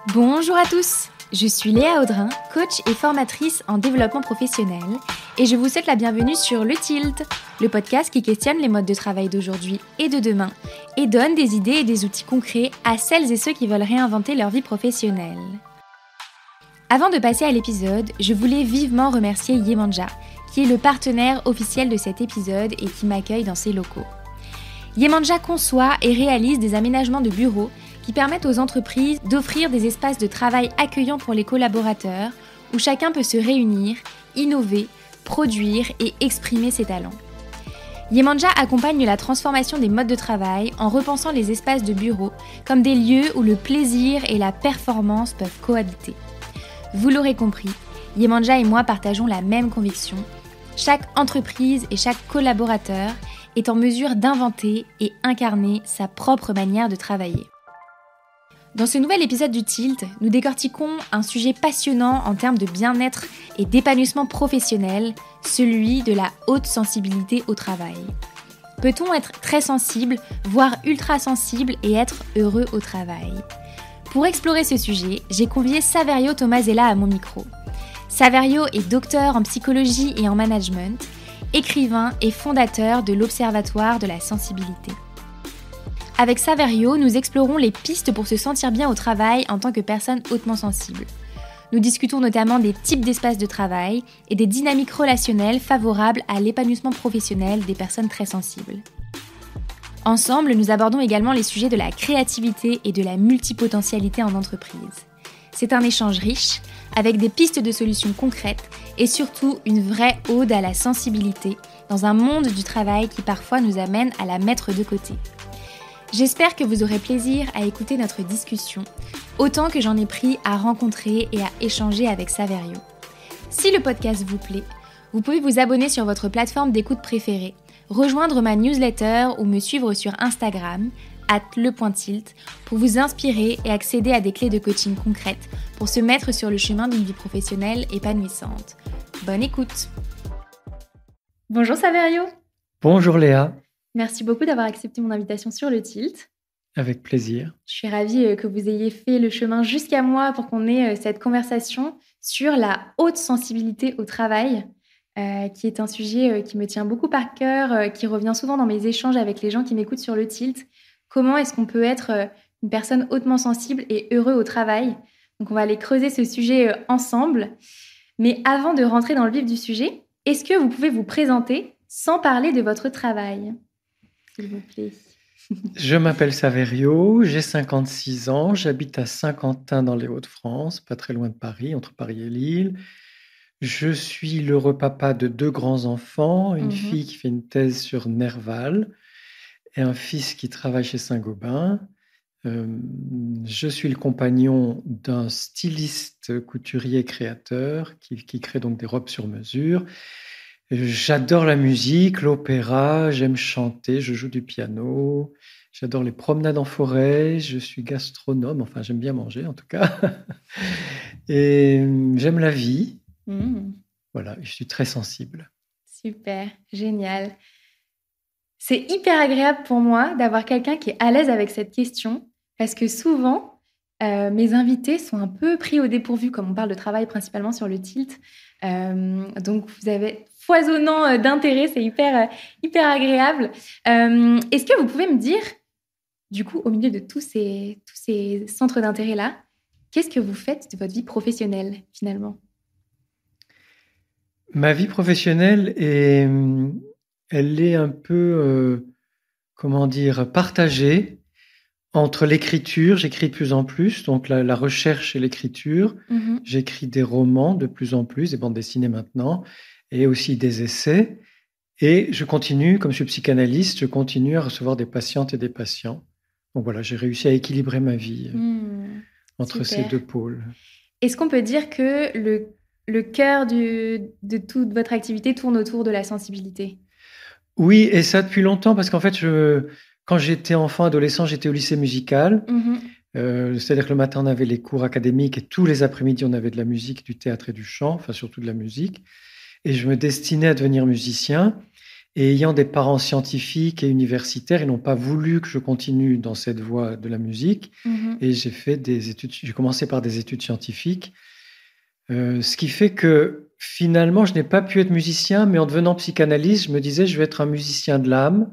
Bonjour à tous, je suis Léa Audrin, coach et formatrice en développement professionnel et je vous souhaite la bienvenue sur Le Tilt, le podcast qui questionne les modes de travail d'aujourd'hui et de demain et donne des idées et des outils concrets à celles et ceux qui veulent réinventer leur vie professionnelle. Avant de passer à l'épisode, je voulais vivement remercier Yemanja, qui est le partenaire officiel de cet épisode et qui m'accueille dans ses locaux. Yemanja conçoit et réalise des aménagements de bureaux qui permettent aux entreprises d'offrir des espaces de travail accueillants pour les collaborateurs, où chacun peut se réunir, innover, produire et exprimer ses talents. Yemanja accompagne la transformation des modes de travail en repensant les espaces de bureau comme des lieux où le plaisir et la performance peuvent cohabiter. Vous l'aurez compris, Yemanja et moi partageons la même conviction. Chaque entreprise et chaque collaborateur est en mesure d'inventer et incarner sa propre manière de travailler. Dans ce nouvel épisode du Tilt, nous décortiquons un sujet passionnant en termes de bien-être et d'épanouissement professionnel, celui de la haute sensibilité au travail. Peut-on être très sensible, voire ultra sensible et être heureux au travail ? Pour explorer ce sujet, j'ai convié Saverio Tomasella à mon micro. Saverio est docteur en psychologie et en management, écrivain et fondateur de l'Observatoire de la sensibilité. Avec Saverio, nous explorons les pistes pour se sentir bien au travail en tant que personne hautement sensible. Nous discutons notamment des types d'espaces de travail et des dynamiques relationnelles favorables à l'épanouissement professionnel des personnes très sensibles. Ensemble, nous abordons également les sujets de la créativité et de la multipotentialité en entreprise. C'est un échange riche, avec des pistes de solutions concrètes et surtout une vraie ode à la sensibilité dans un monde du travail qui parfois nous amène à la mettre de côté. J'espère que vous aurez plaisir à écouter notre discussion, autant que j'en ai pris à rencontrer et à échanger avec Saverio. Si le podcast vous plaît, vous pouvez vous abonner sur votre plateforme d'écoute préférée, rejoindre ma newsletter ou me suivre sur Instagram, @le.tilt, pour vous inspirer et accéder à des clés de coaching concrètes pour se mettre sur le chemin d'une vie professionnelle épanouissante. Bonne écoute. Bonjour Saverio. Bonjour Léa. Merci beaucoup d'avoir accepté mon invitation sur le Tilt. Avec plaisir. Je suis ravie que vous ayez fait le chemin jusqu'à moi pour qu'on ait cette conversation sur la haute sensibilité au travail, qui est un sujet qui me tient beaucoup à cœur, qui revient souvent dans mes échanges avec les gens qui m'écoutent sur le Tilt. Comment est-ce qu'on peut être une personne hautement sensible et heureux au travail ? Donc on va aller creuser ce sujet ensemble. Mais avant de rentrer dans le vif du sujet, est-ce que vous pouvez vous présenter sans parler de votre travail ? S'il vous plaît. Je m'appelle Saverio, j'ai 56 ans, j'habite à Saint-Quentin dans les Hauts-de-France, pas très loin de Paris, entre Paris et Lille. Je suis l'heureux papa de 2 grands-enfants, une fille qui fait une thèse sur Nerval et un fils qui travaille chez Saint-Gobain. Je suis le compagnon d'un styliste couturier créateur qui crée donc des robes sur mesure. J'adore la musique, l'opéra, j'aime chanter, je joue du piano, j'adore les promenades en forêt, je suis gastronome, enfin j'aime bien manger en tout cas, et j'aime la vie. Voilà, je suis très sensible. Super, génial. C'est hyper agréable pour moi d'avoir quelqu'un qui est à l'aise avec cette question, parce que souvent, mes invités sont un peu pris au dépourvu, comme on parle de travail principalement sur le Tilt. Donc, vous avez foisonnant d'intérêt, c'est hyper agréable. Est-ce que vous pouvez me dire, du coup, au milieu de tous ces centres d'intérêt-là, qu'est-ce que vous faites de votre vie professionnelle, finalement ? Ma vie professionnelle, elle est un peu, partagée entre l'écriture. J'écris de plus en plus, donc la recherche et l'écriture. J'écris des romans de plus en plus, des bandes dessinées maintenant, et aussi des essais. Et je continue, comme je suis psychanalyste, je continue à recevoir des patientes et des patients. Donc voilà, j'ai réussi à équilibrer ma vie entre ces 2 pôles. Est-ce qu'on peut dire que le cœur de toute votre activité tourne autour de la sensibilité ? Oui, et ça depuis longtemps, parce qu'en fait, quand j'étais enfant, adolescent, j'étais au lycée musical. C'est-à-dire que le matin, on avait les cours académiques et tous les après-midi, on avait de la musique, du théâtre et du chant, enfin surtout de la musique. Et je me destinais à devenir musicien. Et ayant des parents scientifiques et universitaires, ils n'ont pas voulu que je continue dans cette voie de la musique. Et j'ai fait des études. J'ai commencé par des études scientifiques. Ce qui fait que finalement, je n'ai pas pu être musicien, mais en devenant psychanalyste, je me disais, je vais être un musicien de l'âme.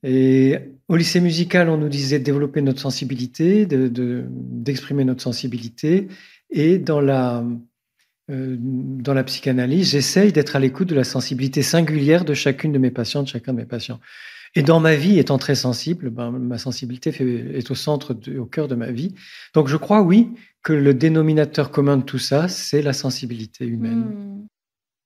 Et au lycée musical, on nous disait de développer notre sensibilité, d'exprimer notre sensibilité. Et dans la psychanalyse, j'essaye d'être à l'écoute de la sensibilité singulière de chacune de mes patientes, chacun de mes patients. Et dans ma vie, étant très sensible, ma sensibilité est au cœur de ma vie. Donc je crois, oui, que le dénominateur commun de tout ça, c'est la sensibilité humaine.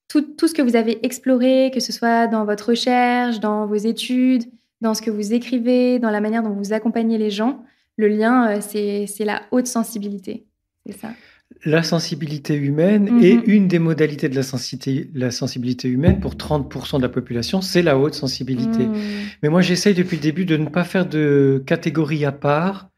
Tout ce que vous avez exploré, que ce soit dans votre recherche, dans vos études, dans ce que vous écrivez, dans la manière dont vous accompagnez les gens, le lien, c'est la haute sensibilité. C'est ça. La sensibilité humaine est une des modalités de la sensibilité humaine. Pour 30% de la population, c'est la haute sensibilité. Mais moi, j'essaye depuis le début de ne pas faire de catégorie à part.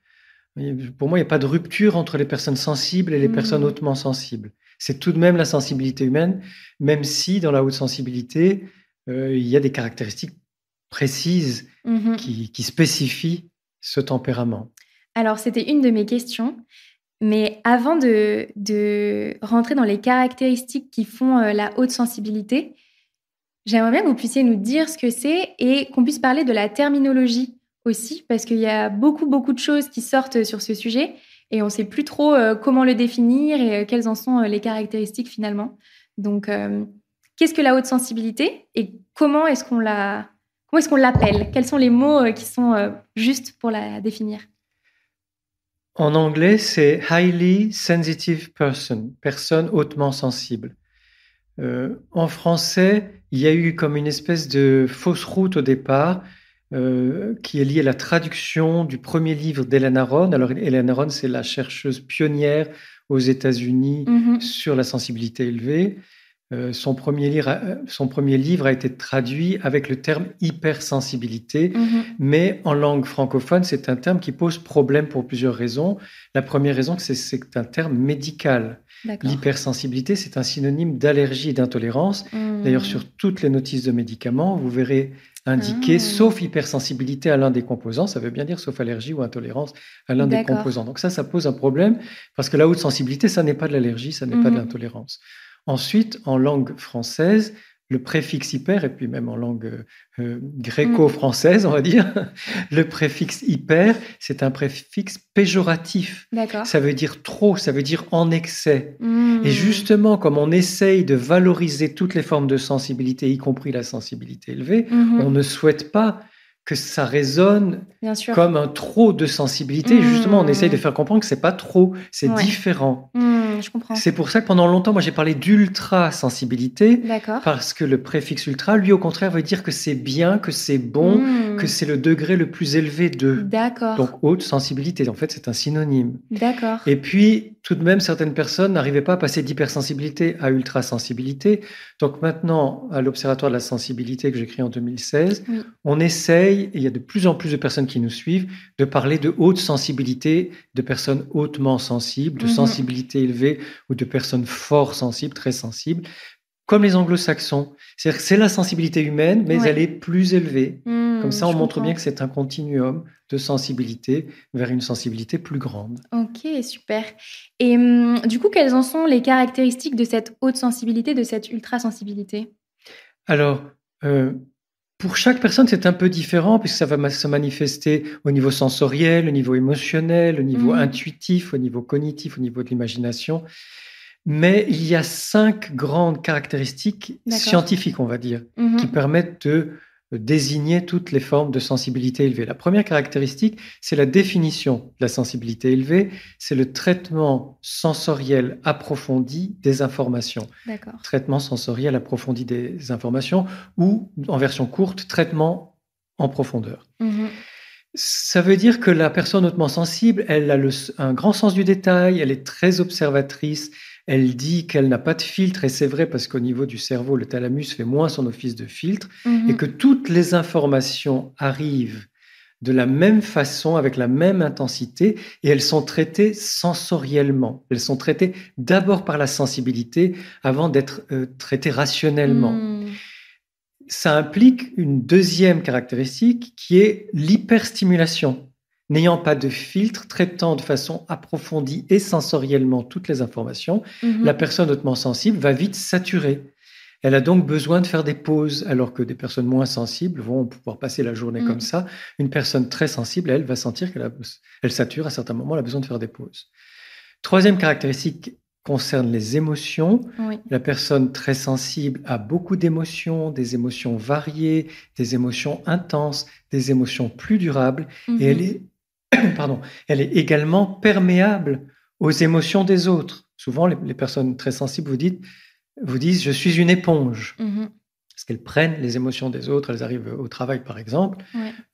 Pour moi, il n'y a pas de rupture entre les personnes sensibles et les personnes hautement sensibles. C'est tout de même la sensibilité humaine, même si dans la haute sensibilité, il y a des caractéristiques précises qui spécifient ce tempérament. Alors, c'était une de mes questions. Mais avant de rentrer dans les caractéristiques qui font la haute sensibilité, j'aimerais bien que vous puissiez nous dire ce que c'est et qu'on puisse parler de la terminologie aussi, parce qu'il y a beaucoup de choses qui sortent sur ce sujet et on ne sait plus trop comment le définir et quelles en sont les caractéristiques finalement. Donc, qu'est-ce que la haute sensibilité et comment est-ce qu'on l'appelle? Quels sont les mots qui sont justes pour la définir? En anglais, c'est highly sensitive person, personne hautement sensible. En français, il y a eu comme une espèce de fausse route au départ, qui est liée à la traduction du premier livre d'Helen Aron. Alors, Helen Aron, c'est la chercheuse pionnière aux États-Unis sur la sensibilité élevée. Son premier livre a été traduit avec le terme hypersensibilité, mais en langue francophone, c'est un terme qui pose problème pour plusieurs raisons. La première raison, c'est un terme médical. L'hypersensibilité, c'est un synonyme d'allergie et d'intolérance. D'ailleurs, sur toutes les notices de médicaments, vous verrez indiqué sauf hypersensibilité à l'un des composants. Ça veut bien dire sauf allergie ou intolérance à l'un des composants. Donc ça pose un problème parce que la haute sensibilité, ça n'est pas de l'allergie, ça n'est pas de l'intolérance. Ensuite, en langue française, le préfixe hyper, et puis même en langue gréco-française, on va dire, le préfixe hyper, c'est un préfixe péjoratif. Ça veut dire trop, ça veut dire en excès. Et justement, comme on essaye de valoriser toutes les formes de sensibilité, y compris la sensibilité élevée, on ne souhaite pas que ça résonne comme un trop de sensibilité. Justement, on essaye de faire comprendre que c'est pas trop, c'est différent. Je comprends. C'est pour ça que pendant longtemps, moi, j'ai parlé d'ultra-sensibilité, parce que le préfixe ultra, lui, au contraire, veut dire que c'est bien, que c'est bon, que c'est le degré le plus élevé de. Donc, haute sensibilité. En fait, c'est un synonyme. Et puis, tout de même, certaines personnes n'arrivaient pas à passer d'hypersensibilité à ultra-sensibilité. Donc maintenant, à l'Observatoire de la sensibilité que j'ai créé en 2016, on essaye, et il y a de plus en plus de personnes qui nous suivent, de parler de haute sensibilité, de personnes hautement sensibles, de sensibilité élevée ou de personnes fort sensibles, très sensibles, comme les anglo-saxons. C'est-à-dire que c'est la sensibilité humaine, mais elle est plus élevée. Comme ça, on montre bien que c'est un continuum de sensibilité vers une sensibilité plus grande. Ok, super. Et du coup, quelles en sont les caractéristiques de cette haute sensibilité, de cette ultra-sensibilité? Alors, pour chaque personne, c'est un peu différent, puisque ça va se manifester au niveau sensoriel, au niveau émotionnel, au niveau intuitif, au niveau cognitif, au niveau de l'imagination. Mais il y a 5 grandes caractéristiques scientifiques, on va dire, qui permettent de désigner toutes les formes de sensibilité élevée. La première caractéristique, c'est la définition de la sensibilité élevée, c'est le traitement sensoriel approfondi des informations. Traitement sensoriel approfondi des informations, ou, en version courte, traitement en profondeur. Ça veut dire que la personne hautement sensible, elle a un grand sens du détail, elle est très observatrice, elle dit qu'elle n'a pas de filtre, et c'est vrai parce qu'au niveau du cerveau, le thalamus fait moins son office de filtre, et que toutes les informations arrivent de la même façon, avec la même intensité, et elles sont traitées sensoriellement. Elles sont traitées d'abord par la sensibilité avant d'être traitées rationnellement. ça implique une deuxième caractéristique qui est l'hyperstimulation. N'ayant pas de filtre, traitant de façon approfondie et sensoriellement toutes les informations, la personne hautement sensible va vite saturer. Elle a donc besoin de faire des pauses, alors que des personnes moins sensibles vont pouvoir passer la journée comme ça. Une personne très sensible, elle va sentir qu'elle sature à certains moments, elle a besoin de faire des pauses. Troisième caractéristique concerne les émotions. Oui. La personne très sensible a beaucoup d'émotions, des émotions variées, des émotions intenses, des émotions plus durables, et elle est également perméable aux émotions des autres. Souvent, les personnes très sensibles vous disent « je suis une éponge ». Parce qu'elles prennent les émotions des autres, elles arrivent au travail par exemple,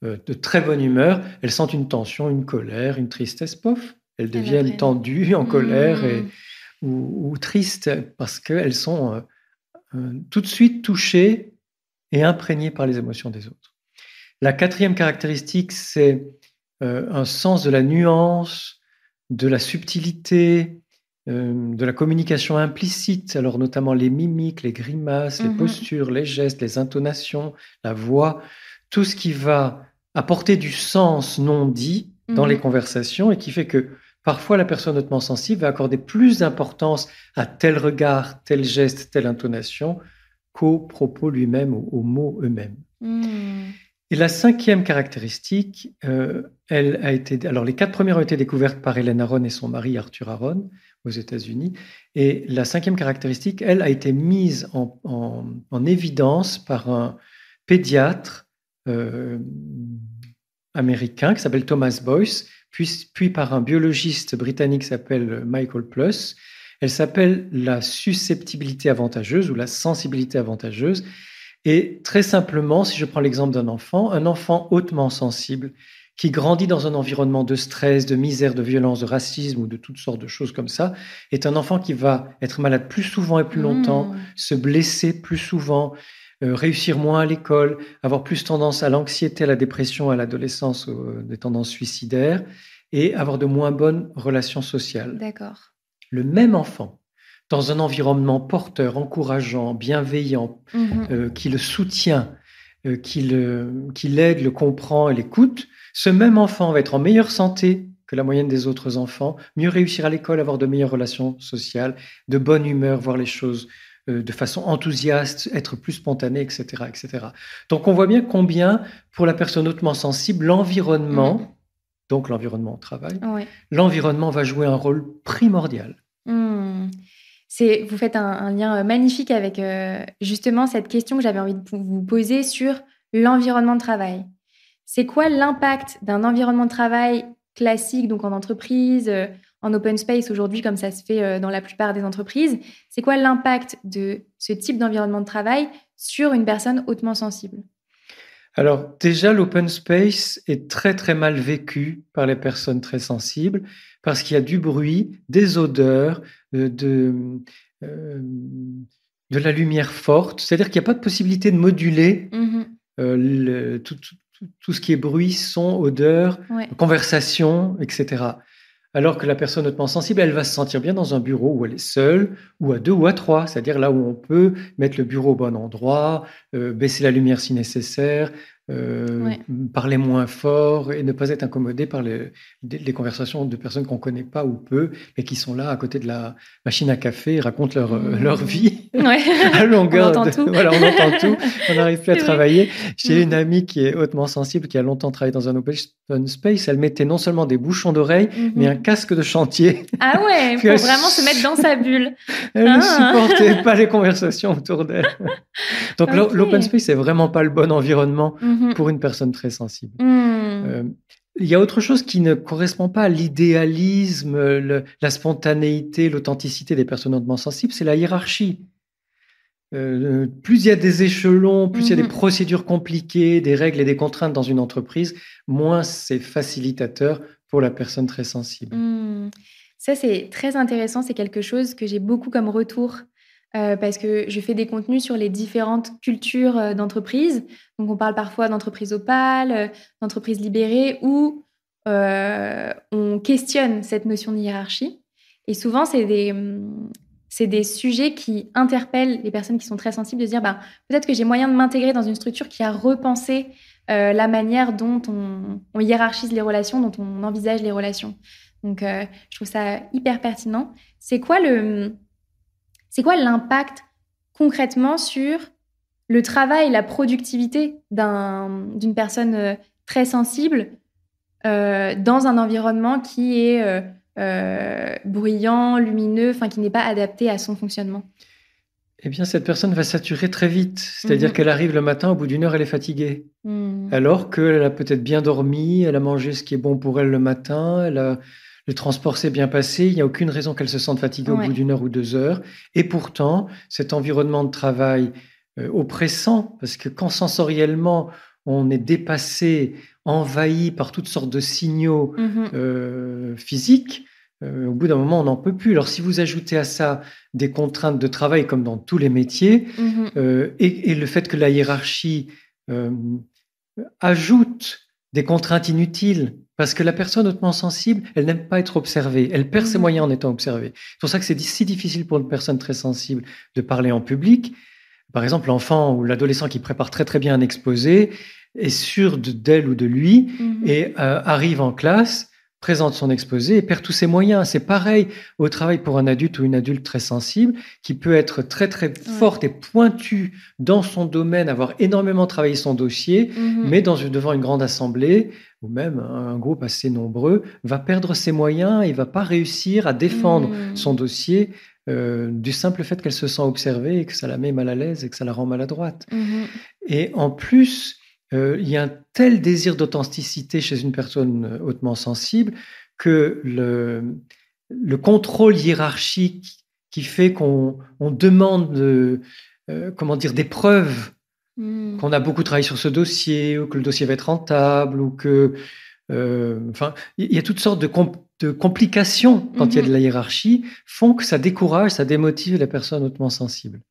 de très bonne humeur, elles sentent une tension, une colère, une tristesse, pof, elles deviennent tendues, en colère ou tristes, parce qu'elles sont tout de suite touchées et imprégnées par les émotions des autres. La quatrième caractéristique, c'est un sens de la nuance, de la subtilité, de la communication implicite, alors notamment les mimiques, les grimaces, les postures, les gestes, les intonations, la voix, tout ce qui va apporter du sens non dit dans les conversations et qui fait que parfois la personne hautement sensible va accorder plus d'importance à tel regard, tel geste, telle intonation qu'au propos lui-même, aux mots eux-mêmes. Et la cinquième caractéristique, alors les 4 premières ont été découvertes par Hélène Aron et son mari Arthur Aron aux États-Unis. Et la cinquième caractéristique, elle, a été mise en évidence par un pédiatre américain qui s'appelle Thomas Boyce, puis par un biologiste britannique qui s'appelle Michael Plus. Elle s'appelle la susceptibilité avantageuse ou la sensibilité avantageuse. Et très simplement, si je prends l'exemple d'un enfant, un enfant hautement sensible qui grandit dans un environnement de stress, de misère, de violence, de racisme ou de toutes sortes de choses comme ça, est un enfant qui va être malade plus souvent et plus longtemps, se blesser plus souvent, réussir moins à l'école, avoir plus tendance à l'anxiété, à la dépression, à l'adolescence, des tendances suicidaires, et avoir de moins bonnes relations sociales. D'accord. Le même enfant, dans un environnement porteur, encourageant, bienveillant, qui le soutient, qui l'aide, le comprend et l'écoute, ce même enfant va être en meilleure santé que la moyenne des autres enfants, mieux réussir à l'école, avoir de meilleures relations sociales, de bonne humeur, voir les choses de façon enthousiaste, être plus spontané, etc., etc. Donc on voit bien combien, pour la personne hautement sensible, l'environnement, donc l'environnement au travail, l'environnement va jouer un rôle primordial. Vous faites un lien magnifique avec justement cette question que j'avais envie de vous poser sur l'environnement de travail. C'est quoi l'impact d'un environnement de travail classique, donc en entreprise, en open space aujourd'hui, comme ça se fait dans la plupart des entreprises? C'est quoi l'impact de ce type d'environnement de travail sur une personne hautement sensible? Alors déjà, l'open space est très très mal vécu par les personnes très sensibles parce qu'il y a du bruit, des odeurs, de la lumière forte. C'est-à-dire qu'il n'y a pas de possibilité de moduler tout ce qui est bruit, son, odeur, conversation, etc. Alors que la personne hautement sensible, elle va se sentir bien dans un bureau où elle est seule, ou à 2 ou à 3, c'est-à-dire là où on peut mettre le bureau au bon endroit, baisser la lumière si nécessaire, parler moins fort et ne pas être incommodé par les conversations de personnes qu'on ne connaît pas ou peu, mais qui sont là à côté de la machine à café et racontent leur vie à longueur. On entend tout. Voilà, on entend tout, on n'arrive plus à travailler. J'ai une amie qui est hautement sensible, qui a longtemps travaillé dans un open space. Elle mettait non seulement des bouchons d'oreilles, mais un casque de chantier. Ah ouais, pour vraiment se mettre dans sa bulle. Elle ne supportait pas les conversations autour d'elle. Donc l'open space, c'est vraiment pas le bon environnement pour une personne très sensible. Il y a autre chose qui ne correspond pas à l'idéalisme, la spontanéité, l'authenticité des personnes hautement sensibles, c'est la hiérarchie. Plus il y a des échelons, plus il y a des procédures compliquées, des règles et des contraintes dans une entreprise, moins c'est facilitateur pour la personne très sensible. Ça, c'est très intéressant. C'est quelque chose que j'ai beaucoup comme retour parce que je fais des contenus sur les différentes cultures d'entreprise. Donc, on parle parfois d'entreprise opale, d'entreprise libérée, où on questionne cette notion de hiérarchie. Et souvent, c'est c'est des sujets qui interpellent les personnes qui sont très sensibles, de se dire peut-être que j'ai moyen de m'intégrer dans une structure qui a repensé la manière dont on hiérarchise les relations, dont on envisage les relations. Donc, je trouve ça hyper pertinent. C'est quoi l'impact concrètement sur le travail et la productivité d'une personne très sensible dans un environnement qui est bruyant, lumineux, qui n'est pas adapté à son fonctionnement? Eh bien, cette personne va saturer très vite. C'est-à-dire qu'elle arrive le matin, au bout d'1 heure, elle est fatiguée. Alors qu'elle a peut-être bien dormi, elle a mangé ce qui est bon pour elle le matin, le transport s'est bien passé, il n'y a aucune raison qu'elle se sente fatiguée au bout d'1 heure ou 2 heures. Et pourtant, cet environnement de travail oppressant, parce que quand sensoriellement, on est dépassé, envahi par toutes sortes de signaux physiques, au bout d'un moment, on n'en peut plus. Alors, si vous ajoutez à ça des contraintes de travail, comme dans tous les métiers, et le fait que la hiérarchie ajoute des contraintes inutiles, parce que la personne hautement sensible, elle n'aime pas être observée. Elle perd ses moyens en étant observée. C'est pour ça que c'est si difficile pour une personne très sensible de parler en public. Par exemple, l'enfant ou l'adolescent qui prépare très très bien un exposé est sûr d'elle ou de lui et arrive en classe, présente son exposé et perd tous ses moyens. C'est pareil au travail pour un adulte ou une adulte très sensible qui peut être très très forte et pointue dans son domaine, avoir énormément travaillé son dossier, mais devant une grande assemblée ou même un groupe assez nombreux, va perdre ses moyens et va pas réussir à défendre son dossier du simple fait qu'elle se sent observée et que ça la met mal à l'aise et que ça la rend maladroite. Et en plus, il y a un tel désir d'authenticité chez une personne hautement sensible que le contrôle hiérarchique qui fait qu'on demande des preuves qu'on a beaucoup travaillé sur ce dossier ou que le dossier va être rentable ou que il y a toutes sortes de complications quand il y a de la hiérarchie font que ça décourage, ça démotive la personne hautement sensible.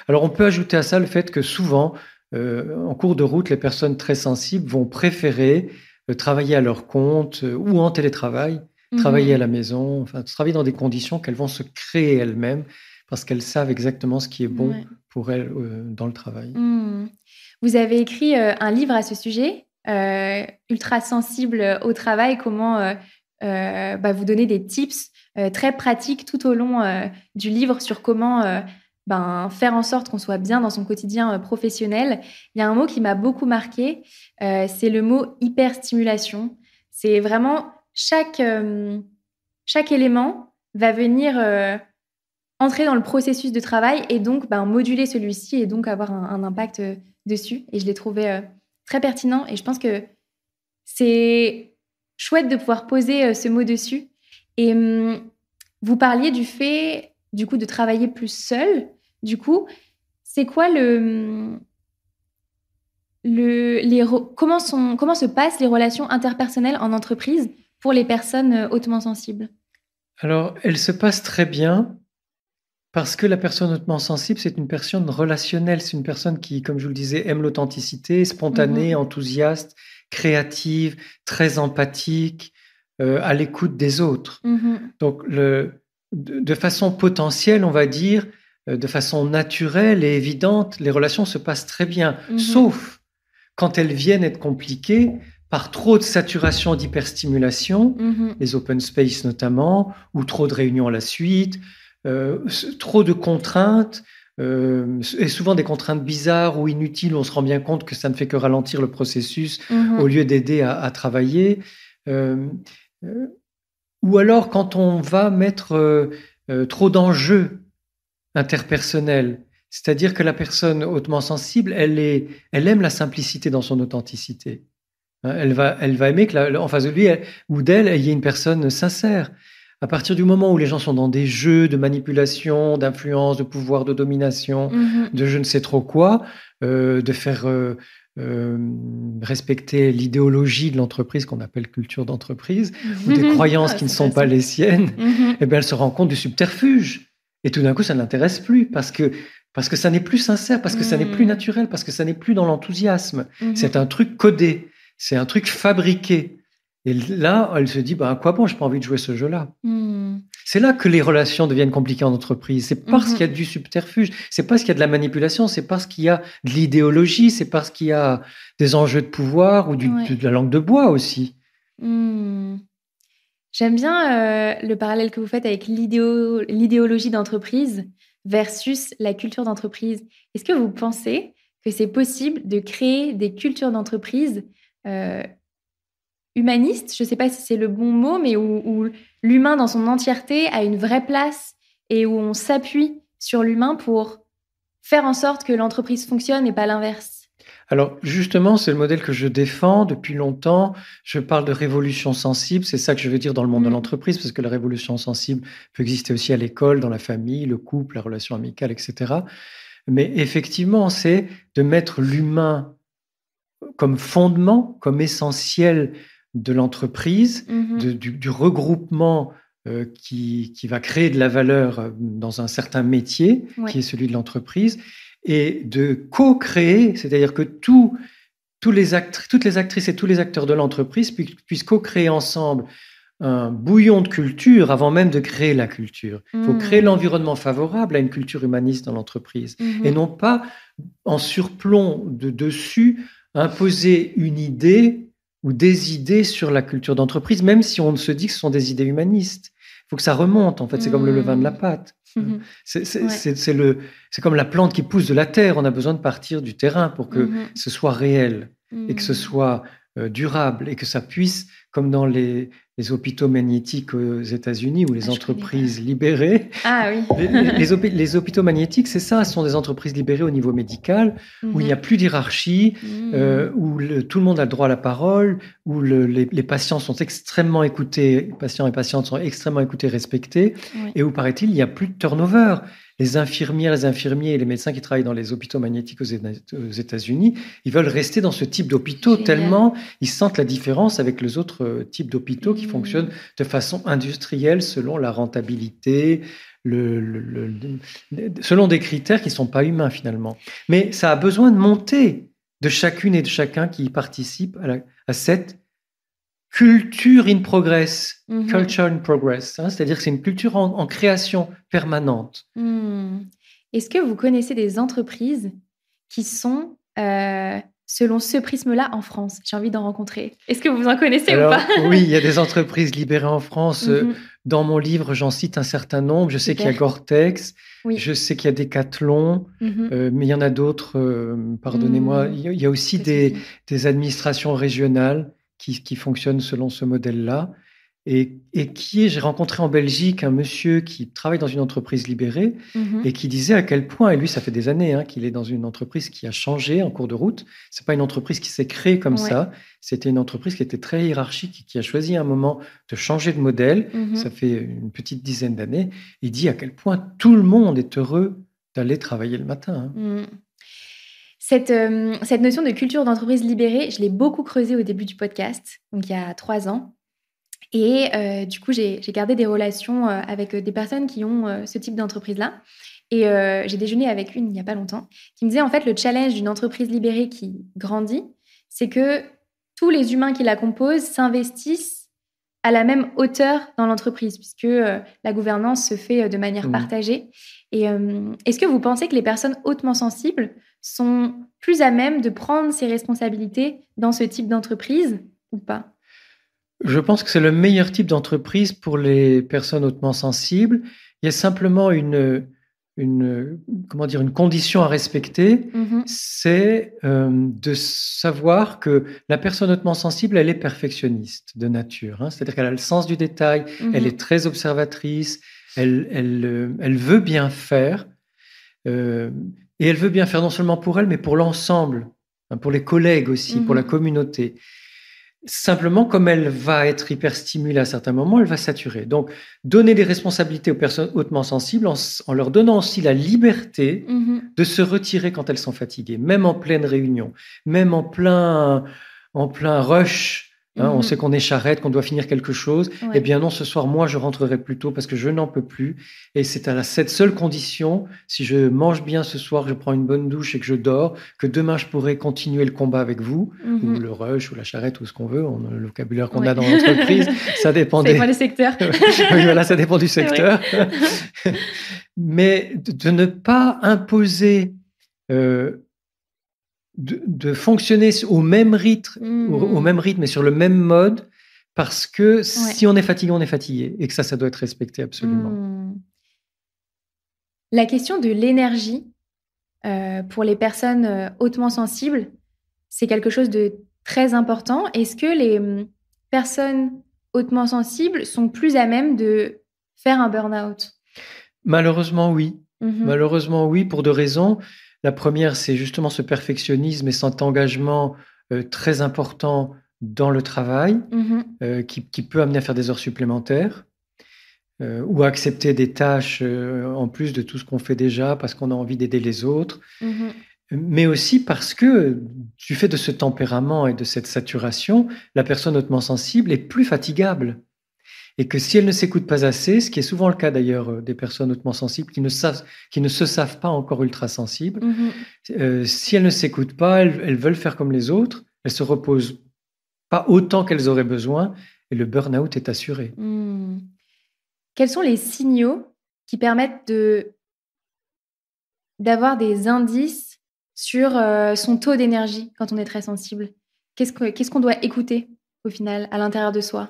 Alors on peut ajouter à ça le fait que souvent en cours de route, les personnes très sensibles vont préférer travailler à leur compte ou en télétravail, travailler à la maison, travailler dans des conditions qu'elles vont se créer elles-mêmes parce qu'elles savent exactement ce qui est bon pour elles dans le travail. Vous avez écrit un livre à ce sujet, Ultra sensible au travail, comment vous donner des tips très pratiques tout au long du livre sur comment faire en sorte qu'on soit bien dans son quotidien professionnel. Il y a un mot qui m'a beaucoup marqué, c'est le mot hyperstimulation. C'est vraiment chaque élément va venir entrer dans le processus de travail et donc moduler celui-ci et donc avoir un impact dessus. Et je l'ai trouvé très pertinent et je pense que c'est chouette de pouvoir poser ce mot dessus. Et vous parliez du fait, du coup, de travailler plus seul. Du coup, c'est quoi comment se passent les relations interpersonnelles en entreprise pour les personnes hautement sensibles? Alors, elles se passent très bien parce que la personne hautement sensible, c'est une personne relationnelle. C'est une personne qui, comme je vous le disais, aime l'authenticité, spontanée, enthousiaste, créative, très empathique, à l'écoute des autres. Donc, de façon potentielle, on va dire, de façon naturelle et évidente, les relations se passent très bien, sauf quand elles viennent être compliquées par trop de saturation d'hyperstimulation, les open space notamment, ou trop de réunions à la suite, trop de contraintes, et souvent des contraintes bizarres ou inutiles où on se rend bien compte que ça ne fait que ralentir le processus au lieu d'aider à travailler. Ou alors quand on va mettre trop d'enjeux interpersonnels, c'est-à-dire que la personne hautement sensible, elle aime la simplicité dans son authenticité. Elle va aimer qu'en face de lui ou d'elle, il y ait une personne sincère. À partir du moment où les gens sont dans des jeux de manipulation, d'influence, de pouvoir, de domination, de je ne sais trop quoi, de faire respecter l'idéologie de l'entreprise qu'on appelle culture d'entreprise, ou des croyances qui ne sont pas les siennes, eh bien, elle se rend compte du subterfuge. Et tout d'un coup, ça ne l'intéresse plus parce que ça n'est plus sincère, parce que ça n'est plus naturel, parce que ça n'est plus dans l'enthousiasme. C'est un truc codé, c'est un truc fabriqué. Et là, elle se dit, à quoi bon, j'ai pas envie de jouer ce jeu-là. c'est là que les relations deviennent compliquées en entreprise. C'est parce qu'il y a du subterfuge, c'est parce qu'il y a de la manipulation, c'est parce qu'il y a de l'idéologie, c'est parce qu'il y a des enjeux de pouvoir ou de la langue de bois aussi. J'aime bien le parallèle que vous faites avec l'idéologie d'entreprise versus la culture d'entreprise. Est-ce que vous pensez que c'est possible de créer des cultures d'entreprise humanistes, je ne sais pas si c'est le bon mot, mais où l'humain dans son entièreté a une vraie place et où on s'appuie sur l'humain pour faire en sorte que l'entreprise fonctionne et pas l'inverse? Alors justement, c'est le modèle que je défends depuis longtemps. Je parle de révolution sensible, c'est ça que je veux dire dans le monde de l'entreprise, parce que la révolution sensible peut exister aussi à l'école, dans la famille, le couple, la relation amicale, etc. Mais effectivement, c'est de mettre l'humain comme fondement, comme essentiel de l'entreprise, du regroupement qui va créer de la valeur dans un certain métier, qui est celui de l'entreprise, et de co-créer, c'est-à-dire que toutes les actrices et tous les acteurs de l'entreprise puissent co-créer ensemble un bouillon de culture avant même de créer la culture. Il faut créer l'environnement favorable à une culture humaniste dans l'entreprise, et non pas en surplomb de dessus imposer une idée ou des idées sur la culture d'entreprise, même si on se dit que ce sont des idées humanistes. Il faut que ça remonte, en fait. C'est comme le levain de la pâte. C'est comme la plante qui pousse de la terre. On a besoin de partir du terrain pour que ce soit réel et que ce soit durable et que ça puisse, comme dans les hôpitaux magnétiques aux États-Unis ou les entreprises libérées. Ah oui. les hôpitaux magnétiques, c'est ça, ce sont des entreprises libérées au niveau médical, où il n'y a plus d'hierarchie, où tout le monde a le droit à la parole, où les patients sont extrêmement écoutés, patients et patientes sont extrêmement écoutés, respectés, et où, paraît-il, il n'y a plus de turnover. Les infirmières, les infirmiers et les médecins qui travaillent dans les hôpitaux magnétiques aux États-Unis, ils veulent rester dans ce type d'hôpitaux tellement ils sentent la différence avec les autres types d'hôpitaux qui fonctionnent de façon industrielle selon la rentabilité, selon des critères qui ne sont pas humains finalement. Mais ça a besoin de monter de chacune et de chacun qui y participe à cette culture in progress, culture in progress, c'est-à-dire que c'est une culture en création permanente. Est-ce que vous connaissez des entreprises qui sont, selon ce prisme-là, en France? J'ai envie d'en rencontrer. Est-ce que vous en connaissez ou pas? Oui, il y a des entreprises libérées en France. Dans mon livre, j'en cite un certain nombre. Je sais qu'il y a Gore-Tex, je sais qu'il y a Decathlon, mais il y en a d'autres, pardonnez-moi. Il y a aussi des administrations régionales qui fonctionnent selon ce modèle-là. Et j'ai rencontré en Belgique un monsieur qui travaille dans une entreprise libérée et qui disait à quel point, et lui, ça fait des années qu'il est dans une entreprise qui a changé en cours de route. C'est pas une entreprise qui s'est créée comme ça. C'était une entreprise qui était très hiérarchique et qui a choisi à un moment de changer de modèle. Ça fait une petite dizaine d'années. Il dit à quel point tout le monde est heureux d'aller travailler le matin. Cette notion de culture d'entreprise libérée, je l'ai beaucoup creusée au début du podcast, donc il y a 3 ans. Et du coup, j'ai gardé des relations avec des personnes qui ont ce type d'entreprise-là. Et j'ai déjeuné avec une il n'y a pas longtemps, qui me disait en fait le challenge d'une entreprise libérée qui grandit, c'est que tous les humains qui la composent s'investissent à la même hauteur dans l'entreprise, puisque la gouvernance se fait de manière partagée. Et est-ce que vous pensez que les personnes hautement sensibles sont plus à même de prendre ces responsabilités dans ce type d'entreprise ou pas? Je pense que c'est le meilleur type d'entreprise pour les personnes hautement sensibles. Il y a simplement une condition à respecter, c'est de savoir que la personne hautement sensible, elle est perfectionniste de nature. C'est-à-dire qu'elle a le sens du détail, elle est très observatrice, elle veut bien faire. Et elle veut bien faire non seulement pour elle, mais pour l'ensemble, pour les collègues aussi, pour la communauté. Simplement, comme elle va être hyperstimulée à certains moments, elle va saturer. Donc, donner des responsabilités aux personnes hautement sensibles en leur donnant aussi la liberté de se retirer quand elles sont fatiguées, même en pleine réunion, même en plein rush On sait qu'on est charrette, qu'on doit finir quelque chose. Ouais. Eh bien non, ce soir, moi, je rentrerai plus tôt parce que je n'en peux plus. Et c'est à cette seule condition, si je mange bien ce soir, je prends une bonne douche et que je dors, que demain, je pourrai continuer le combat avec vous, ou le rush, ou la charrette, ou ce qu'on veut, le vocabulaire qu'on a dans l'entreprise. Ça dépend des secteurs. Oui, voilà, ça dépend du secteur. Mais de ne pas imposer... de fonctionner au même rythme et sur le même mode, parce que si on est fatigué, et que ça doit être respecté absolument. La question de l'énergie pour les personnes hautement sensibles, c'est quelque chose de très important. Est-ce que les personnes hautement sensibles sont plus à même de faire un burn-out ? Malheureusement, oui. Malheureusement, oui, pour deux raisons. La première, c'est justement ce perfectionnisme et cet engagement très important dans le travail qui peut amener à faire des heures supplémentaires ou à accepter des tâches en plus de tout ce qu'on fait déjà parce qu'on a envie d'aider les autres. Mais aussi parce que du fait de ce tempérament et de cette saturation, la personne hautement sensible est plus fatigable. Et que si elle ne s'écoute pas assez, ce qui est souvent le cas d'ailleurs des personnes hautement sensibles qui ne se savent pas encore ultra sensibles, si elles ne s'écoutent pas, elles veulent faire comme les autres, elles se reposent pas autant qu'elles auraient besoin et le burn-out est assuré. Quels sont les signaux qui permettent d'avoir des indices sur son taux d'énergie quand on est très sensible ? Qu'est-ce qu'on doit écouter au final, à l'intérieur de soi?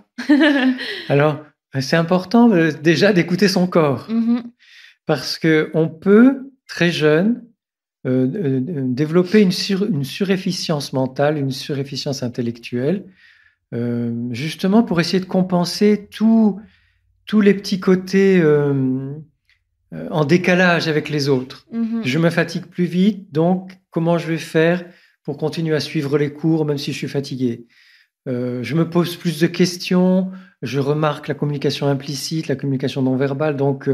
Alors, c'est important déjà d'écouter son corps. Parce qu'on peut, très jeune, développer une surefficience mentale, une surefficience intellectuelle, justement pour essayer de compenser tous les petits côtés en décalage avec les autres. Je me fatigue plus vite, donc comment je vais faire pour continuer à suivre les cours même si je suis fatigué ? Je me pose plus de questions, je remarque la communication implicite, la communication non verbale, donc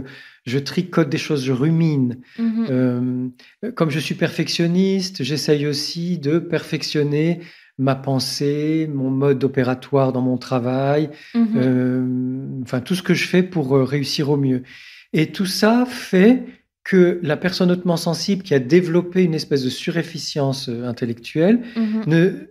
je tricote des choses, je rumine. Comme je suis perfectionniste, j'essaye aussi de perfectionner ma pensée, mon mode opératoire dans mon travail, enfin tout ce que je fais pour réussir au mieux. Et tout ça fait que la personne hautement sensible qui a développé une espèce de surefficience intellectuelle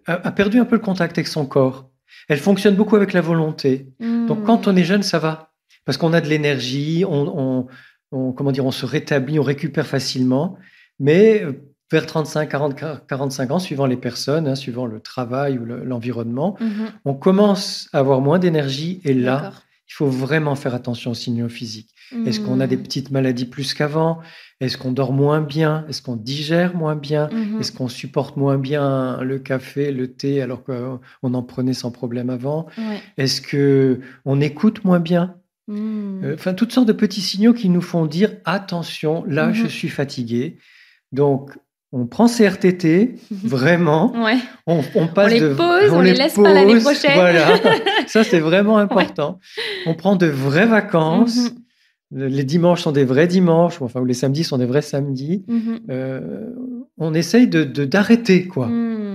a perdu un peu le contact avec son corps. Elle fonctionne beaucoup avec la volonté. Donc quand on est jeune, ça va. Parce qu'on a de l'énergie, on se rétablit, on récupère facilement. Mais vers 35, 40, 45 ans, suivant les personnes, suivant le travail ou l'environnement, on commence à avoir moins d'énergie. Et là, il faut vraiment faire attention aux signaux physiques. Est-ce qu'on a des petites maladies plus qu'avant ? Est-ce qu'on dort moins bien ? Est-ce qu'on digère moins bien ? Est-ce qu'on supporte moins bien le café, le thé, alors qu'on en prenait sans problème avant ? Est-ce qu'on écoute moins bien ? Enfin, toutes sortes de petits signaux qui nous font dire « Attention, là, je suis fatigué. » Donc, on prend ces RTT, vraiment. On passe les pose, on les laisse pas l'année prochaine. Voilà, ça, c'est vraiment important. On prend de vraies vacances. Les dimanches sont des vrais dimanches, ou les samedis sont des vrais samedis. On essaye d'arrêter, quoi.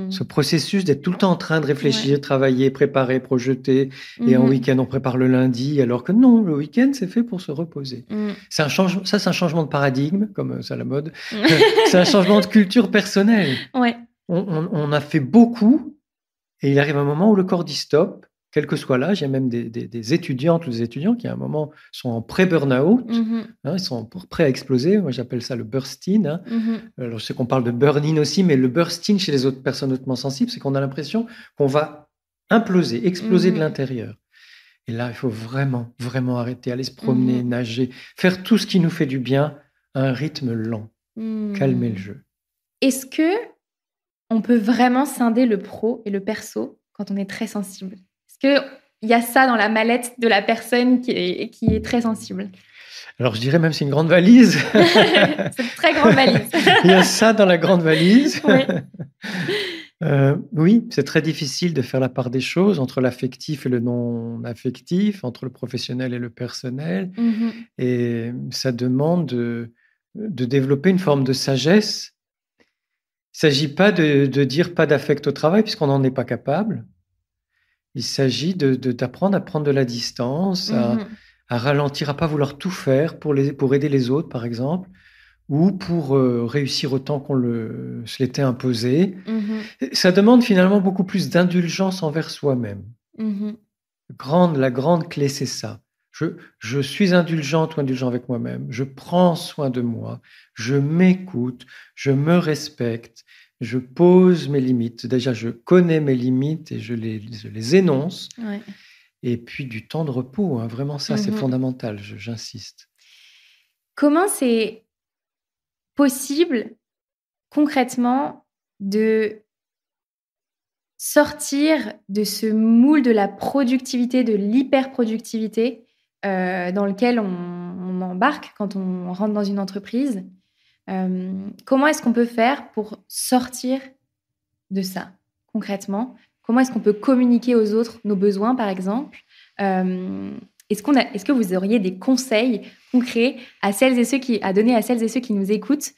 Ce processus d'être tout le temps en train de réfléchir, travailler, préparer, projeter. Et en week-end, on prépare le lundi, alors que non, le week-end, c'est fait pour se reposer. C'est un changement de paradigme, comme c'est à la mode. C'est un changement de culture personnelle. On a fait beaucoup, et il arrive un moment où le corps dit stop. Quel que soit l'âge, il y a même des étudiantes ou des étudiants qui, à un moment, sont en pré-burn-out. Ils sont prêts à exploser. Moi, j'appelle ça le burst-in. Alors, je sais qu'on parle de burn-in aussi, mais le burst-in chez les autres personnes hautement sensibles, c'est qu'on a l'impression qu'on va imploser, exploser de l'intérieur. Et là, il faut vraiment, vraiment arrêter, aller se promener, nager, faire tout ce qui nous fait du bien à un rythme lent. Calmer le jeu. Est-ce que on peut vraiment scinder le pro et le perso quand on est très sensible ? Est-ce qu'il y a ça dans la mallette de la personne qui est très sensible ? Alors, je dirais même c'est une grande valise. C'est une très grande valise. Il y a ça dans la grande valise. Oui, c'est très difficile de faire la part des choses entre l'affectif et le non-affectif, entre le professionnel et le personnel. Et ça demande de développer une forme de sagesse. Il ne s'agit pas de dire pas d'affect au travail, puisqu'on n'en est pas capable. Il s'agit d'apprendre à prendre de la distance, à ralentir, à pas vouloir tout faire pour aider les autres, par exemple, ou pour réussir autant qu'on se l'était imposé. Ça demande finalement beaucoup plus d'indulgence envers soi-même. La grande clé, c'est ça. Je suis indulgente ou indulgent avec moi-même. Je prends soin de moi. Je m'écoute. Je me respecte. Je pose mes limites. Déjà, je connais mes limites et je les énonce. Ouais. Et puis, du temps de repos. Hein. Vraiment, ça, c'est fondamental. J'insiste. Comment c'est possible, concrètement, de sortir de ce moule de la productivité, de l'hyperproductivité dans lequel on embarque quand on rentre dans une entreprise? Comment est-ce qu'on peut faire pour sortir de ça, concrètement? Comment est-ce qu'on peut communiquer aux autres nos besoins, par exemple? Est-ce que vous auriez des conseils concrets à donner à celles et ceux qui nous écoutent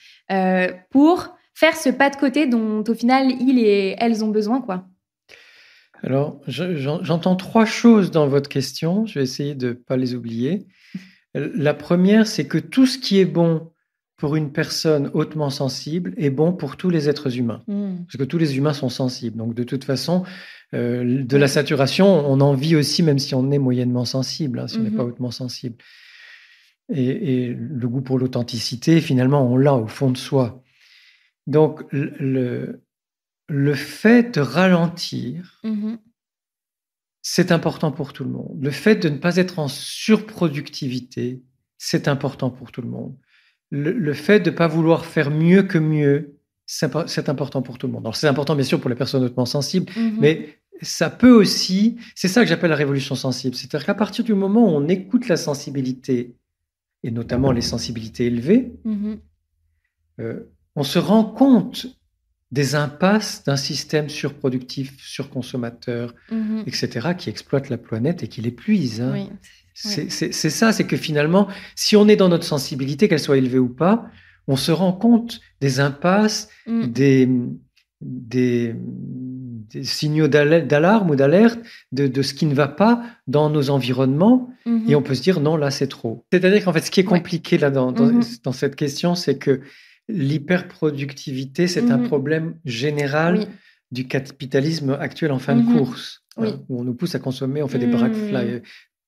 pour faire ce pas de côté dont, au final, ils et elles ont besoin, quoi? Alors, j'entends 3 choses dans votre question. Je vais essayer de ne pas les oublier. La première, c'est que tout ce qui est bon pour une personne hautement sensible est bon pour tous les êtres humains. Parce que tous les humains sont sensibles. Donc, de toute façon, de la saturation, on en vit aussi, même si on est moyennement sensible, hein, si on n'est pas hautement sensible. Et le goût pour l'authenticité, finalement, on l'a au fond de soi. Donc, le fait de ralentir, c'est important pour tout le monde. Le fait de ne pas être en surproductivité, c'est important pour tout le monde. Le fait de ne pas vouloir faire mieux que mieux, c'est important pour tout le monde. Alors, c'est important, bien sûr, pour les personnes hautement sensibles, mais ça peut aussi... C'est ça que j'appelle la révolution sensible. C'est-à-dire qu'à partir du moment où on écoute la sensibilité, et notamment les sensibilités élevées, on se rend compte des impasses d'un système surproductif, surconsommateur, etc., qui exploite la planète et qui l'épuise. Hein. Oui. C'est ça, c'est que finalement, si on est dans notre sensibilité, qu'elle soit élevée ou pas, on se rend compte des impasses, des signaux d'alarme ou d'alerte de ce qui ne va pas dans nos environnements, et on peut se dire non, là, c'est trop. C'est-à-dire qu'en fait, ce qui est compliqué là dans cette question, c'est que l'hyperproductivité, c'est un problème général du capitalisme actuel en fin de course, hein, où on nous pousse à consommer, on fait des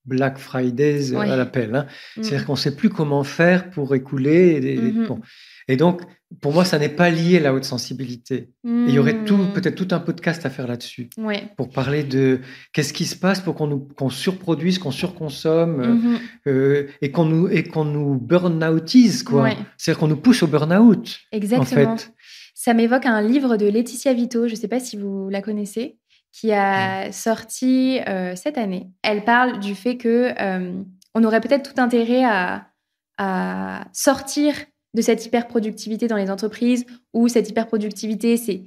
Black Fridays à l'appel. Hein. C'est-à-dire qu'on ne sait plus comment faire pour écouler. Bon. Et donc, pour moi, ça n'est pas lié à la haute sensibilité. Et il y aurait peut-être tout un podcast à faire là-dessus, pour parler de qu'est-ce qui se passe pour qu'on surproduise, qu'on surconsomme, et qu'on nous burn-outise, quoi. C'est-à-dire qu'on nous pousse au burn-out. Exactement. En fait. Ça m'évoque un livre de Laetitia Vito, je ne sais pas si vous la connaissez, qui a sorti cette année. Elle parle du fait qu'on aurait peut-être tout intérêt à sortir de cette hyperproductivité dans les entreprises, où cette hyperproductivité, c'est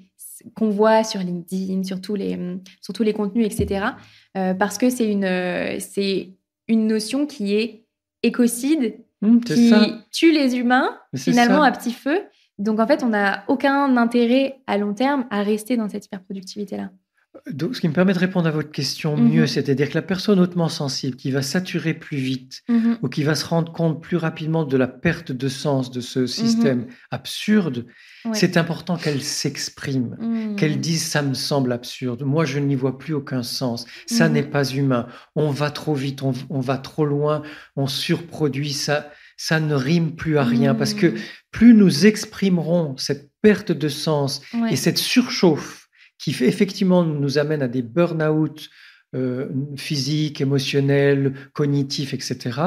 qu'on voit sur LinkedIn, sur tous les contenus, etc. Parce que c'est une notion qui est écocide, qui tue les humains, finalement, à petit feu. Donc, en fait, on n'a aucun intérêt à long terme à rester dans cette hyperproductivité-là. Donc, ce qui me permet de répondre à votre question mieux, c'est-à-dire que la personne hautement sensible qui va saturer plus vite ou qui va se rendre compte plus rapidement de la perte de sens de ce système absurde, c'est important qu'elle s'exprime, qu'elle dise « ça me semble absurde, moi je n'y vois plus aucun sens, ça n'est pas humain, on va trop vite, on va trop loin, on surproduit, ça ne rime plus à rien ». Parce que plus nous exprimerons cette perte de sens et cette surchauffe qui effectivement nous amène à des burn-out physiques, émotionnels, cognitifs, etc.,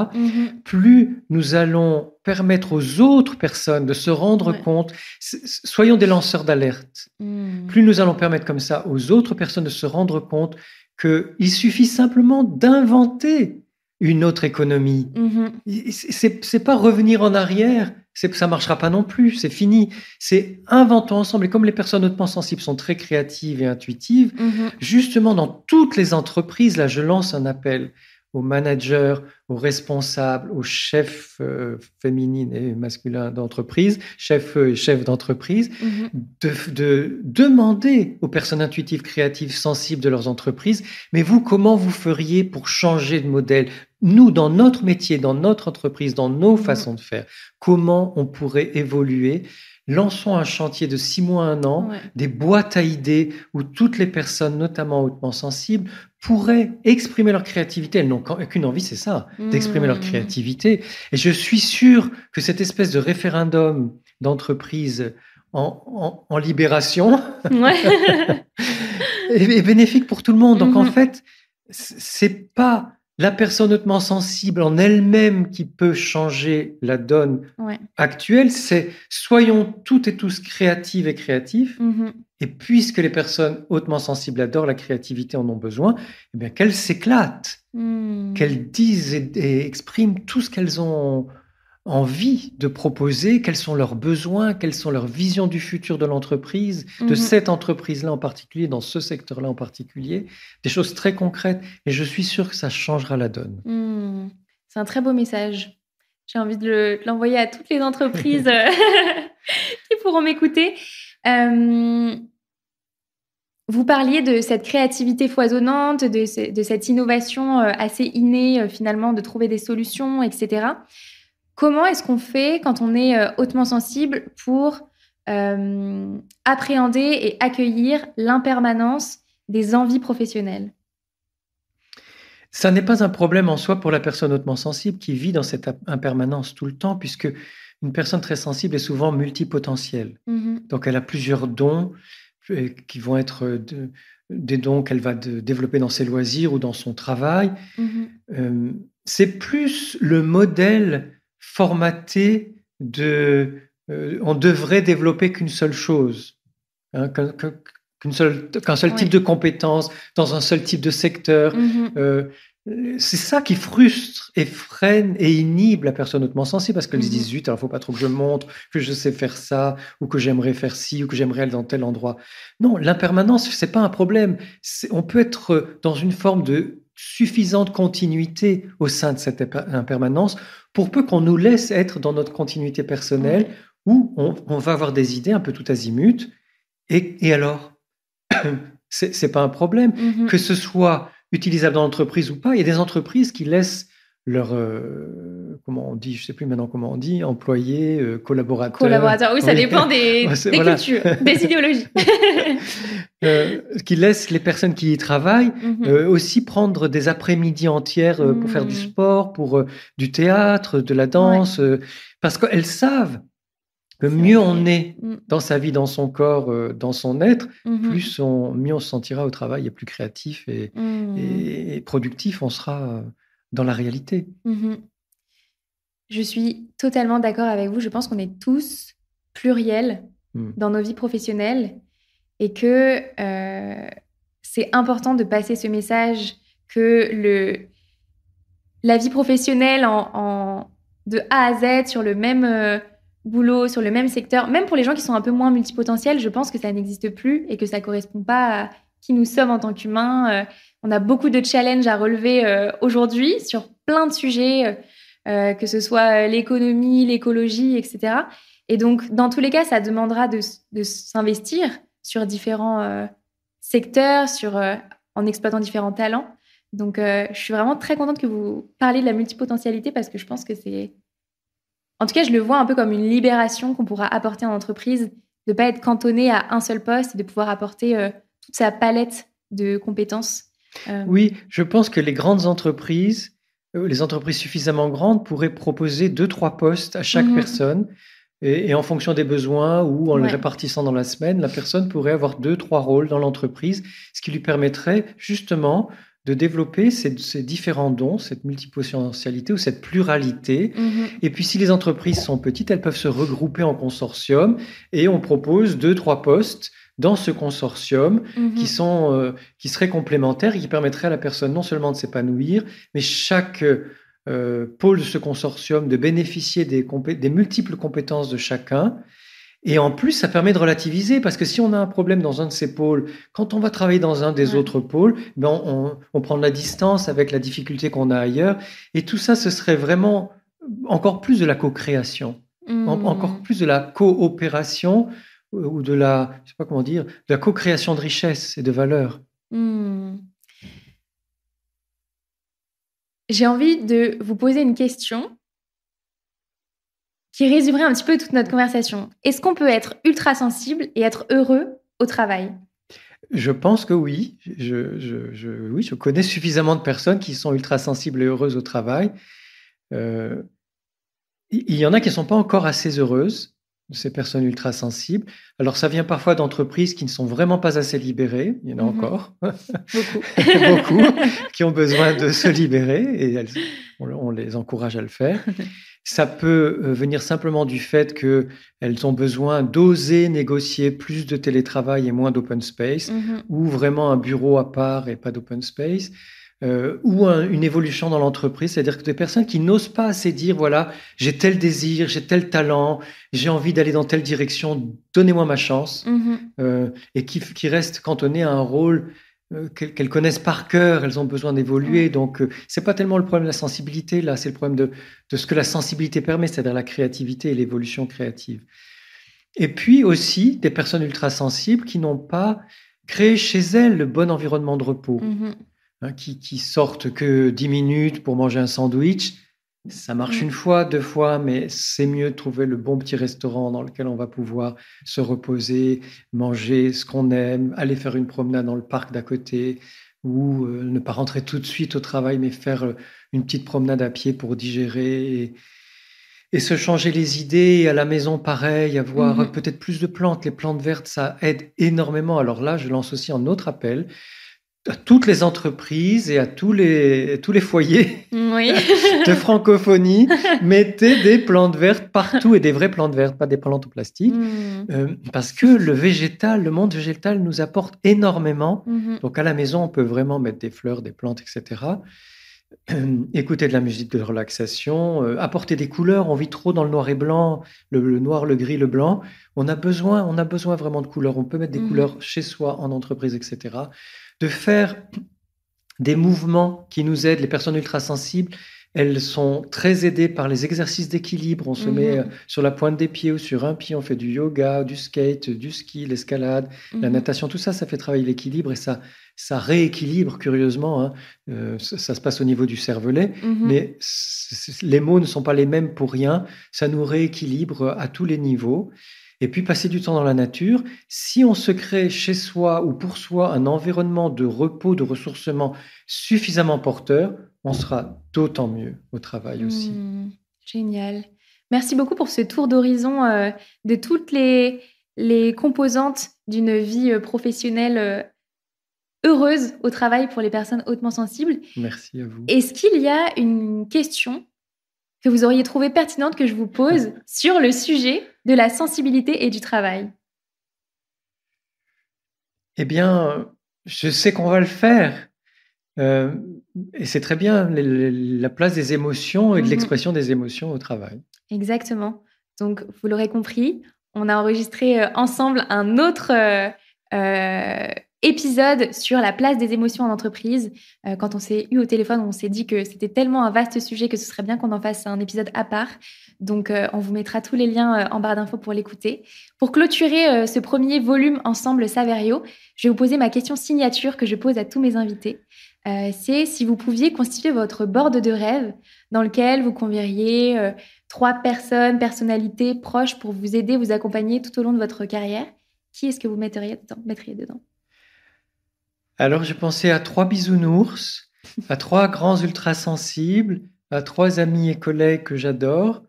plus nous allons permettre aux autres personnes de se rendre compte, soyons des lanceurs d'alerte, plus nous allons permettre comme ça aux autres personnes de se rendre compte qu'il suffit simplement d'inventer une autre économie. C'est pas revenir en arrière, ça marchera pas non plus, c'est fini. C'est inventons ensemble. Et comme les personnes hautement sensibles sont très créatives et intuitives, justement dans toutes les entreprises, là je lance un appel aux managers, aux responsables, aux chefs féminines et masculins d'entreprise, chefs et chefs d'entreprise, de demander aux personnes intuitives, créatives, sensibles de leurs entreprises, mais vous, comment vous feriez pour changer de modèle? Nous, dans notre métier, dans notre entreprise, dans nos façons de faire, comment on pourrait évoluer? Lançons un chantier de 6 mois, 1 an, des boîtes à idées où toutes les personnes, notamment hautement sensibles, pourraient exprimer leur créativité. Elles n'ont qu'une envie, c'est ça, d'exprimer leur créativité. Et je suis sûr que cette espèce de référendum d'entreprise en libération est bénéfique pour tout le monde. Donc en fait, c'est pas la personne hautement sensible en elle-même qui peut changer la donne actuelle, c'est soyons toutes et tous créatives et créatifs, et puisque les personnes hautement sensibles adorent la créativité, en ont besoin, eh bien qu'elles s'éclatent, qu'elles disent et expriment tout ce qu'elles ont envie de proposer, quels sont leurs besoins, quelles sont leurs visions du futur de l'entreprise, de cette entreprise-là en particulier, dans ce secteur-là en particulier, des choses très concrètes. Et je suis sûr que ça changera la donne. C'est un très beau message. J'ai envie de l'envoyer à toutes les entreprises qui pourront m'écouter. Vous parliez de cette créativité foisonnante, de cette innovation assez innée, finalement, de trouver des solutions, etc. Comment est-ce qu'on fait quand on est hautement sensible pour appréhender et accueillir l'impermanence des envies professionnelles? Ça n'est pas un problème en soi pour la personne hautement sensible qui vit dans cette impermanence tout le temps, puisque une personne très sensible est souvent multipotentielle. Donc elle a plusieurs dons qui vont être des dons qu'elle va développer dans ses loisirs ou dans son travail. C'est plus le modèle formaté on devrait développer qu'une seule chose, qu'un seul type de compétence dans un seul type de secteur. C'est ça qui frustre et freine et inhibe la personne hautement sensible, parce qu'elle se dit zut, alors faut pas trop que je montre que je sais faire ça, ou que j'aimerais faire ci, ou que j'aimerais aller dans tel endroit. Non, l'impermanence, c'est pas un problème. On peut être dans une forme de suffisante continuité au sein de cette impermanence, pour peu qu'on nous laisse être dans notre continuité personnelle, où on va avoir des idées un peu tout azimut, et alors c'est pas un problème, que ce soit utilisable dans l'entreprise ou pas. Il y a des entreprises qui laissent leurs, comment on dit, je ne sais plus maintenant comment on dit, employés, collaborateurs. Oui, ça dépend des cultures, des idéologies. Qui laissent les personnes qui y travaillent aussi prendre des après-midi entières pour faire du sport, pour du théâtre, de la danse, parce qu'elles savent que mieux on est dans sa vie, dans son corps, dans son être, mieux on se sentira au travail et plus créatif et productif on sera dans la réalité. Je suis totalement d'accord avec vous. Je pense qu'on est tous pluriels dans nos vies professionnelles et que c'est important de passer ce message que la vie professionnelle de A à Z sur le même boulot, sur le même secteur, même pour les gens qui sont un peu moins multipotentiels, je pense que ça n'existe plus et que ça ne correspond pas à qui nous sommes en tant qu'humains. On a beaucoup de challenges à relever aujourd'hui sur plein de sujets, que ce soit l'économie, l'écologie, etc. Et donc, dans tous les cas, ça demandera de s'investir sur différents secteurs, en exploitant différents talents. Donc, je suis vraiment très contente que vous parliez de la multipotentialité parce que je pense que c'est... En tout cas, je le vois un peu comme une libération qu'on pourra apporter en entreprise, de ne pas être cantonné à un seul poste et de pouvoir apporter toute sa palette de compétences. Oui, je pense que les grandes entreprises, les entreprises suffisamment grandes, pourraient proposer 2-3 postes à chaque personne. Et en fonction des besoins ou en les répartissant dans la semaine, la personne pourrait avoir 2-3 rôles dans l'entreprise, ce qui lui permettrait justement de développer ces différents dons, cette multipotentialité ou cette pluralité. Et puis, si les entreprises sont petites, elles peuvent se regrouper en consortium et on propose 2-3 postes dans ce consortium qui seraient complémentaires et qui permettraient à la personne non seulement de s'épanouir, mais chaque pôle de ce consortium de bénéficier des multiples compétences de chacun Et en plus, ça permet de relativiser parce que si on a un problème dans un de ces pôles, quand on va travailler dans un des autres pôles, ben on prend de la distance avec la difficulté qu'on a ailleurs. Et tout ça, ce serait vraiment encore plus de la co-création, encore plus de la coopération ou de la, je sais pas comment dire, de la co-création de richesse et de valeur. J'ai envie de vous poser une question qui résumerait un petit peu toute notre conversation. Est-ce qu'on peut être ultra sensible et être heureux au travail ? Je pense que oui. Oui, je connais suffisamment de personnes qui sont ultra sensibles et heureuses au travail. Il y en a qui ne sont pas encore assez heureuses, ces personnes ultra sensibles. Alors, ça vient parfois d'entreprises qui ne sont vraiment pas assez libérées. Il y en a encore. Beaucoup. Beaucoup qui ont besoin de se libérer et on les encourage à le faire. Ça peut venir simplement du fait qu'elles ont besoin d'oser négocier plus de télétravail et moins d'open space, ou vraiment un bureau à part et pas d'open space, ou une évolution dans l'entreprise, c'est-à-dire que des personnes qui n'osent pas assez dire, voilà, j'ai tel désir, j'ai tel talent, j'ai envie d'aller dans telle direction, donnez-moi ma chance, et qui restent cantonnées à un rôle qu'elles connaissent par cœur, elles ont besoin d'évoluer. Donc, c'est pas tellement le problème de la sensibilité, là, c'est le problème de ce que la sensibilité permet, c'est-à-dire la créativité et l'évolution créative. Et puis aussi, des personnes ultra sensibles qui n'ont pas créé chez elles le bon environnement de repos, qui sortent que 10 minutes pour manger un sandwich. Ça marche une fois, 2 fois, mais c'est mieux de trouver le bon petit restaurant dans lequel on va pouvoir se reposer, manger ce qu'on aime, aller faire une promenade dans le parc d'à côté, ou ne pas rentrer tout de suite au travail, mais faire une petite promenade à pied pour digérer et se changer les idées. À la maison, pareil, avoir peut-être plus de plantes. Les plantes vertes, ça aide énormément. Alors là, je lance aussi un autre appel à toutes les entreprises et à tous les foyers de francophonie. Mettez des plantes vertes partout, et des vraies plantes vertes, pas des plantes en plastique, parce que le monde végétal nous apporte énormément. Donc à la maison, on peut vraiment mettre des fleurs, des plantes, etc. Écouter de la musique de relaxation, apporter des couleurs. On vit trop dans le noir et blanc, le noir, le gris, le blanc. On a besoin vraiment de couleurs. On peut mettre des couleurs chez soi, en entreprise, etc. De faire des mouvements qui nous aident. Les personnes ultra sensibles, elles sont très aidées par les exercices d'équilibre. On se met sur la pointe des pieds ou sur un pied. On fait du yoga, du skate, du ski, l'escalade, la natation. Tout ça, ça fait travailler l'équilibre et ça rééquilibre, curieusement. Ça se passe au niveau du cervelet. Mais les mots ne sont pas les mêmes pour rien. Ça nous rééquilibre à tous les niveaux. Et puis, passer du temps dans la nature. Si on se crée chez soi ou pour soi un environnement de repos, de ressourcement suffisamment porteur, on sera d'autant mieux au travail aussi. Génial. Merci beaucoup pour ce tour d'horizon de toutes les composantes d'une vie professionnelle heureuse au travail pour les personnes hautement sensibles. Merci à vous. Est-ce qu'il y a une question que vous auriez trouvée pertinente que je vous pose sur le sujet de la sensibilité et du travail ? Eh bien, je sais qu'on va le faire. Et c'est très bien, la place des émotions et de l'expression des émotions au travail. Exactement. Donc, vous l'aurez compris, on a enregistré ensemble un autre épisode sur la place des émotions en entreprise. Quand on s'est eu au téléphone, on s'est dit que c'était tellement un vaste sujet que ce serait bien qu'on en fasse un épisode à part. Donc, on vous mettra tous les liens en barre d'infos pour l'écouter. Pour clôturer ce premier volume ensemble Saverio, je vais vous poser ma question signature que je pose à tous mes invités. C'est si vous pouviez constituer votre board de rêve dans lequel vous convieriez 3 personnalités proches pour vous aider, vous accompagner tout au long de votre carrière. Qui est-ce que vous mettriez dedans ? Alors, j'ai pensé à 3 bisounours, à 3 grands ultra sensibles, à 3 amis et collègues que j'adore,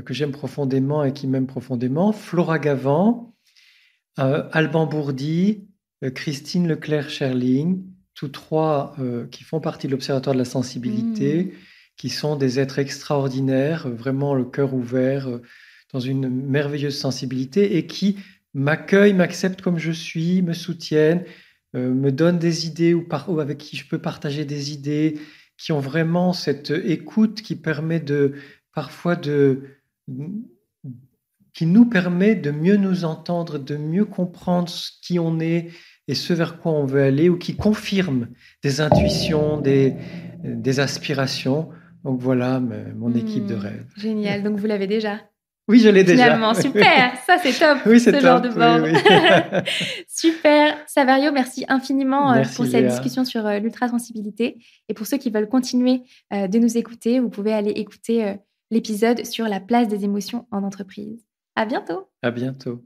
que j'aime profondément et qui m'aiment profondément. Flora Gavant, Alban Bourdi, Christine Leclerc-Scherling, tous 3 qui font partie de l'Observatoire de la sensibilité, qui sont des êtres extraordinaires, vraiment le cœur ouvert, dans une merveilleuse sensibilité, et qui m'accueillent, m'acceptent comme je suis, me soutiennent, me donnent des idées ou avec qui je peux partager des idées, qui ont vraiment cette écoute qui permet parfois de qui nous permet de mieux nous entendre, de mieux comprendre qui on est et ce vers quoi on veut aller, ou qui confirme des intuitions, des aspirations. Donc voilà mon équipe de rêve. Génial, donc vous l'avez déjà. Oui, je l'ai déjà. Finalement, super, ça c'est top, oui, c'est ce top, genre de board. Oui. Super, Saverio, merci infiniment pour cette Léa. discussion sur l'ultrasensibilité. Et pour ceux qui veulent continuer de nous écouter, vous pouvez aller écouter l'épisode sur la place des émotions en entreprise. À bientôt. À bientôt.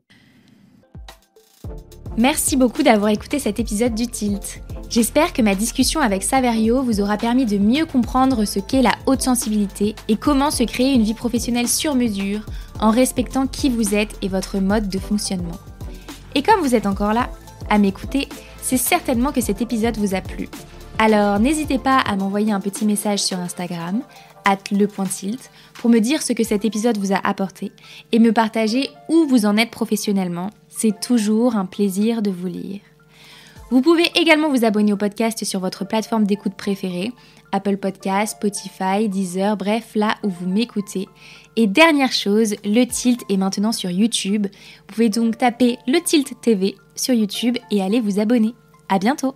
Merci beaucoup d'avoir écouté cet épisode du Tilt. J'espère que ma discussion avec Saverio vous aura permis de mieux comprendre ce qu'est la haute sensibilité et comment se créer une vie professionnelle sur mesure en respectant qui vous êtes et votre mode de fonctionnement. Et comme vous êtes encore là, à m'écouter, c'est certainement que cet épisode vous a plu. Alors n'hésitez pas à m'envoyer un petit message sur Instagram, @le.tilt, pour me dire ce que cet épisode vous a apporté et me partager où vous en êtes professionnellement. C'est toujours un plaisir de vous lire. Vous pouvez également vous abonner au podcast sur votre plateforme d'écoute préférée, Apple Podcasts, Spotify, Deezer, bref, là où vous m'écoutez. Et dernière chose, le Tilt est maintenant sur YouTube. Vous pouvez donc taper le Tilt TV sur YouTube et aller vous abonner. À bientôt!